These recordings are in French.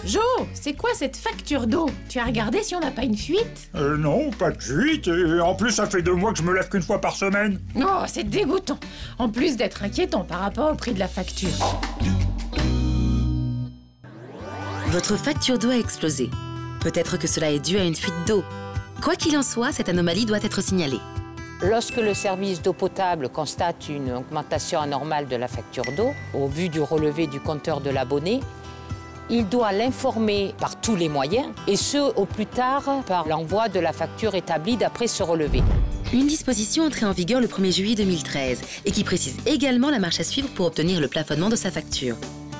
Jo, c'est quoi cette facture d'eau? Tu as regardé si on n'a pas une fuite? Non, pas de fuite, et en plus ça fait 2 mois que je me lave qu'une fois par semaine. Oh, c'est dégoûtant. En plus d'être inquiétant par rapport au prix de la facture. Votre facture d'eau a explosé. Peut-être que cela est dû à une fuite d'eau. Quoi qu'il en soit, cette anomalie doit être signalée. Lorsque le service d'eau potable constate une augmentation anormale de la facture d'eau, au vu du relevé du compteur de l'abonné, il doit l'informer par tous les moyens, et ce, au plus tard, par l'envoi de la facture établie d'après ce relevé. Une disposition entrée en vigueur le 1er juillet 2013 et qui précise également la marche à suivre pour obtenir le plafonnement de sa facture.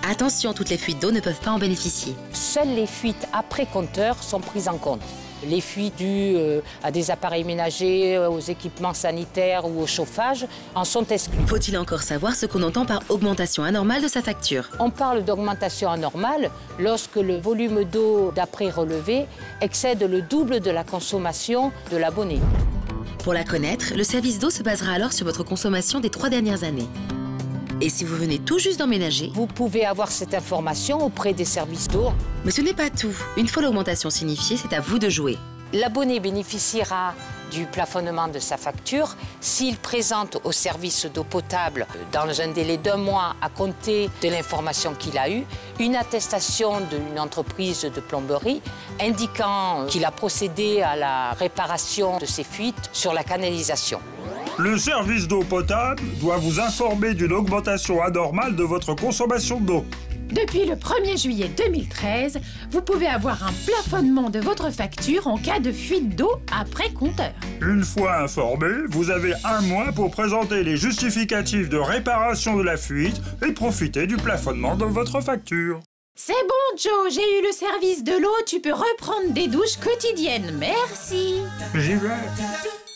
Attention, toutes les fuites d'eau ne peuvent pas en bénéficier. Seules les fuites après compteur sont prises en compte. Les fuites dues à des appareils ménagers, aux équipements sanitaires ou au chauffage en sont exclues. Faut-il encore savoir ce qu'on entend par augmentation anormale de sa facture? On parle d'augmentation anormale lorsque le volume d'eau d'après relevé excède le double de la consommation de l'abonné. Pour la connaître, le service d'eau se basera alors sur votre consommation des 3 dernières années. Et si vous venez tout juste d'emménager, Vous pouvez avoir cette information auprès des services d'eau. mais ce n'est pas tout. Une fois l'augmentation signifiée, c'est à vous de jouer. L'abonné bénéficiera du plafonnement de sa facture s'il présente au service d'eau potable, dans un délai d'1 mois à compter de l'information qu'il a eue, une attestation d'une entreprise de plomberie indiquant qu'il a procédé à la réparation de ses fuites sur la canalisation. Le service d'eau potable doit vous informer d'une augmentation anormale de votre consommation d'eau. Depuis le 1er juillet 2013, vous pouvez avoir un plafonnement de votre facture en cas de fuite d'eau après compteur. Une fois informé, vous avez 1 mois pour présenter les justificatifs de réparation de la fuite et profiter du plafonnement de votre facture. C'est bon, Joe, j'ai eu le service de l'eau, tu peux reprendre des douches quotidiennes. Merci. J'y vais.